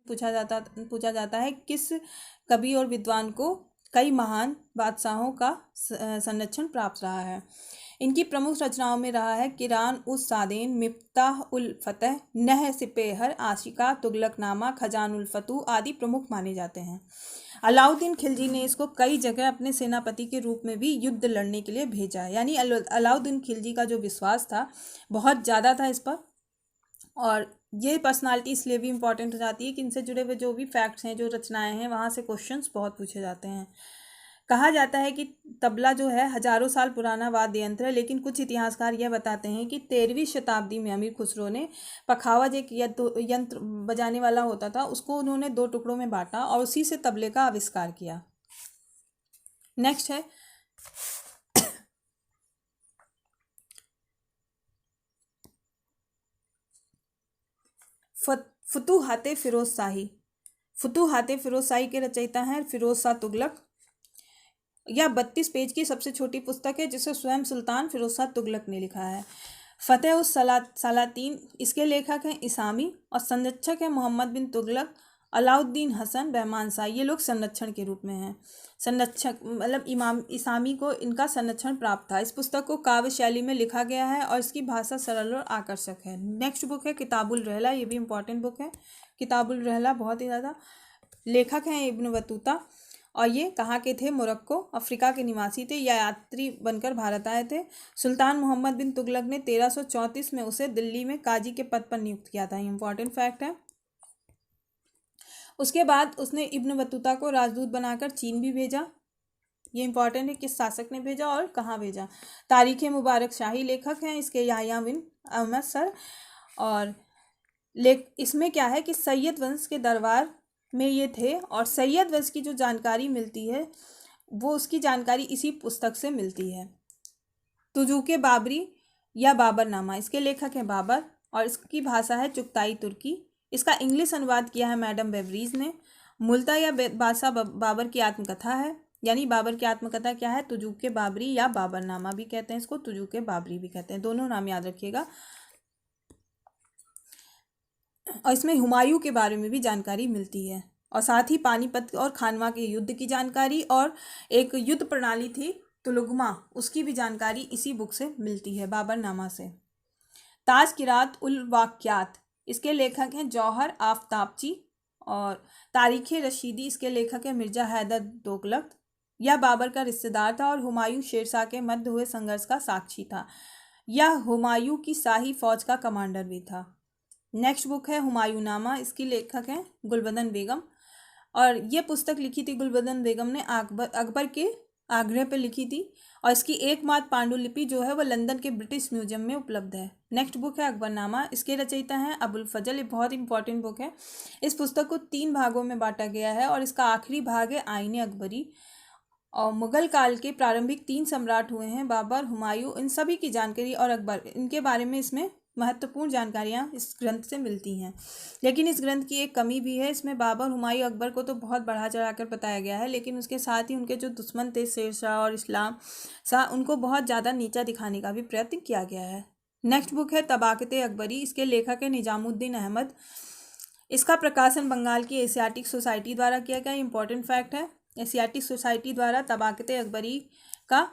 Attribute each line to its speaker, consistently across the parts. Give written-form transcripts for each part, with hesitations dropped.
Speaker 1: पूछा जाता है किस कवि और विद्वान को कई महान बादशाहों का संरक्षण प्राप्त रहा है। इनकी प्रमुख रचनाओं में रहा है किरान उस सादेन, मिफ्ताह उल फतह, नह सिपेहर, आशिका, तुगलकनामा, खजान उल फतूह आदि प्रमुख माने जाते हैं। अलाउद्दीन खिलजी ने इसको कई जगह अपने सेनापति के रूप में भी युद्ध लड़ने के लिए भेजा है। यानी अलाउद्दीन खिलजी का जो विश्वास था बहुत ज़्यादा था इस पर। और ये पर्सनालिटी इसलिए भी इम्पॉर्टेंट हो जाती है कि इनसे जुड़े हुए जो भी फैक्ट्स हैं, जो रचनाएं हैं, वहाँ से क्वेश्चंस बहुत पूछे जाते हैं। कहा जाता है कि तबला जो है हजारों साल पुराना वाद्य यंत्र है, लेकिन कुछ इतिहासकार यह बताते हैं कि 13वीं शताब्दी में अमीर खुसरो ने पखावज एक यंत्र बजाने वाला होता था, उसको उन्होंने 2 टुकड़ों में बांटा और उसी से तबले का आविष्कार किया। नेक्स्ट है फुतूहाते फिरोज शाही। फुतूहाते फिरोज शाही के रचयिता हैं फिरोज शाह तुगलक। यह 32 पेज की सबसे छोटी पुस्तक है जिसे स्वयं सुल्तान फिरोज शाह तुगलक ने लिखा है। फतेह उस सलातीन इसके लेखक हैं इसामी और संरक्षक है मोहम्मद बिन तुगलक, अलाउद्दीन हसन, बहमान शाह। ये लोग संरक्षण के रूप में हैं। संरक्षक मतलब इमाम इसामी को इनका संरक्षण प्राप्त था। इस पुस्तक को काव्य शैली में लिखा गया है और इसकी भाषा सरल और आकर्षक है। नेक्स्ट बुक है किताबुल रहला। ये भी इम्पॉर्टेंट बुक है किताबुल रहला, बहुत ही ज़्यादा। लेखक हैं इब्न बतूता और ये कहाँ के थे? मोरक्को, अफ्रीका के निवासी थे। यह यात्री बनकर भारत आए थे। सुल्तान मोहम्मद बिन तुगलक ने 1334 में उसे दिल्ली में काजी के पद पर नियुक्त किया था। इम्पॉर्टेंट फैक्ट है। उसके बाद उसने इब्न बतूता को राजदूत बनाकर चीन भी भेजा। ये इंपॉर्टेंट है किस शासक ने भेजा और कहाँ भेजा। तारीख मुबारक शाही लेखक हैं इसके याह्या बिन अहमद सर। और इसमें क्या है कि सैयद वंश के दरबार में ये थे और सैयद वंश की जो जानकारी मिलती है वो उसकी जानकारी इसी पुस्तक से मिलती है। तुजुके बाबरी या बाबरनामा, इसके लेखक हैं बाबर और इसकी भाषा है चुगताई तुर्की। इसका इंग्लिश अनुवाद किया है मैडम बेवरीज ने। मूलतः यह बादशाह बाबर की आत्मकथा है। यानी बाबर की आत्मकथा क्या है? तुजुके बाबरी या बाबरनामा भी कहते हैं इसको, तुजुके बाबरी भी कहते हैं, दोनों नाम याद रखिएगा। और इसमें हुमायूं के बारे में भी जानकारी मिलती है और साथ ही पानीपत और खानवा के युद्ध की जानकारी और एक युद्ध प्रणाली थी तुलुगमा, उसकी भी जानकारी इसी बुक से मिलती है, बाबरनामा से। ताज़किरात उल वाक़ियात, इसके लेखक हैं जौहर आफ्ताबची और तारीख़ रशीदी, इसके लेखक हैं मिर्ज़ा हैदर तुगलक। यह बाबर का रिश्तेदार था और हुमायूं शेरशाह के मध्य हुए संघर्ष का साक्षी था। यह हुमायूं की शाही फौज का कमांडर भी था। नेक्स्ट बुक है हुमायूंनामा, इसकी लेखक हैं गुलबदन बेगम और ये पुस्तक लिखी थी गुलबदन बेगम ने अकबर के आग्रह पर लिखी थी और इसकी एकमात्र पांडुलिपि जो है वह लंदन के ब्रिटिश म्यूजियम में उपलब्ध है। नेक्स्ट बुक है अकबरनामा, इसके रचयिता हैं अबुल फजल। ये बहुत इंपॉर्टेंट बुक है। इस पुस्तक को 3 भागों में बांटा गया है और इसका आखिरी भाग है आईने अकबरी। और मुगल काल के प्रारंभिक 3 सम्राट हुए हैं, बाबर, हुमायूं, इन सभी की जानकारी और अकबर, इनके बारे में इसमें महत्वपूर्ण जानकारियाँ इस ग्रंथ से मिलती हैं। लेकिन इस ग्रंथ की एक कमी भी है, इसमें बाबर, हुमायूं, अकबर को तो बहुत बढ़ा चढ़ाकर बताया गया है, लेकिन उसके साथ ही उनके जो दुश्मन थे शेरशाह और इस्लाम शाह, उनको बहुत ज़्यादा नीचा दिखाने का भी प्रयत्न किया गया है। नेक्स्ट बुक है तबाक़त अकबरी, इसके लेखक है निजामुद्दीन अहमद। इसका प्रकाशन बंगाल की एशियाटिक सोसाइटी द्वारा किया गया। इंपॉर्टेंट फैक्ट है, एशियाटिक सोसाइटी द्वारा तबाक़त अकबरी का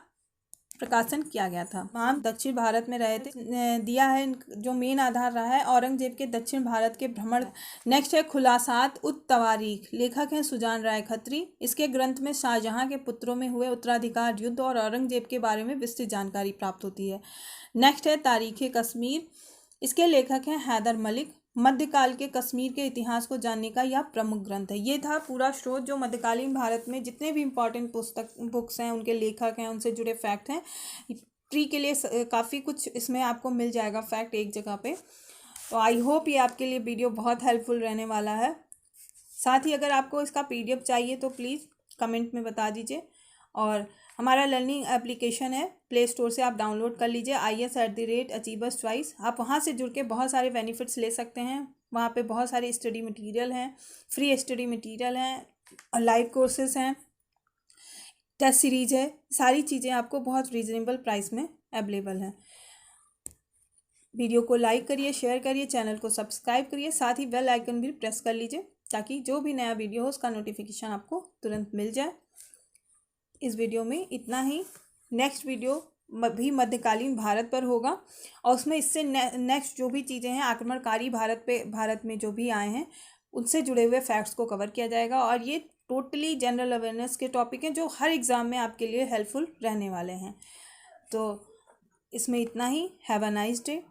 Speaker 1: प्रकाशन किया गया था। वहाँ दक्षिण भारत में रहे थे। दिया है जो मेन आधार रहा है औरंगजेब के दक्षिण भारत के भ्रमण। नेक्स्ट है खुलासात उत तवारीख, लेखक हैं सुजान राय खत्री। इसके ग्रंथ में शाहजहां के पुत्रों में हुए उत्तराधिकार युद्ध और औरंगजेब के बारे में विस्तृत जानकारी प्राप्त होती है। नेक्स्ट है तारीख़ कश्मीर, इसके लेखक हैं हैदर मलिक। मध्यकाल के कश्मीर के इतिहास को जानने का यह प्रमुख ग्रंथ है। ये था पूरा स्रोत जो मध्यकालीन भारत में जितने भी इम्पोर्टेंट बुक्स हैं, उनके लेखक हैं, उनसे जुड़े फैक्ट हैं। प्री के लिए काफ़ी कुछ इसमें आपको मिल जाएगा फैक्ट एक जगह पे। तो आई होप ये आपके लिए वीडियो बहुत हेल्पफुल रहने वाला है। साथ ही अगर आपको इसका PDF चाहिए तो प्लीज़ कमेंट में बता दीजिए। और हमारा लर्निंग एप्लीकेशन है, प्ले स्टोर से आप डाउनलोड कर लीजिए, IS@Achievers Choice। आप वहाँ से जुड़ के बहुत सारे बेनिफिट्स ले सकते हैं। वहाँ पे बहुत सारे स्टडी मटेरियल हैं, फ्री स्टडी मटेरियल हैं, लाइव कोर्सेज हैं, टेस्ट सीरीज है, सारी चीज़ें आपको बहुत रीज़नेबल प्राइस में अवेलेबल हैं। वीडियो को लाइक करिए, शेयर करिए, चैनल को सब्सक्राइब करिए, साथ ही बेल आइकन भी प्रेस कर लीजिए ताकि जो भी नया वीडियो हो उसका नोटिफिकेशन आपको तुरंत मिल जाए। इस वीडियो में इतना ही। नेक्स्ट वीडियो भी मध्यकालीन भारत पर होगा और उसमें इससे नेक्स्ट जो भी चीज़ें हैं आक्रमणकारी भारत में जो भी आए हैं उनसे जुड़े हुए फैक्ट्स को कवर किया जाएगा। और ये टोटली जनरल अवेयरनेस के टॉपिक हैं जो हर एग्ज़ाम में आपके लिए हेल्पफुल रहने वाले हैं। तो इसमें इतना ही। Have a nice day.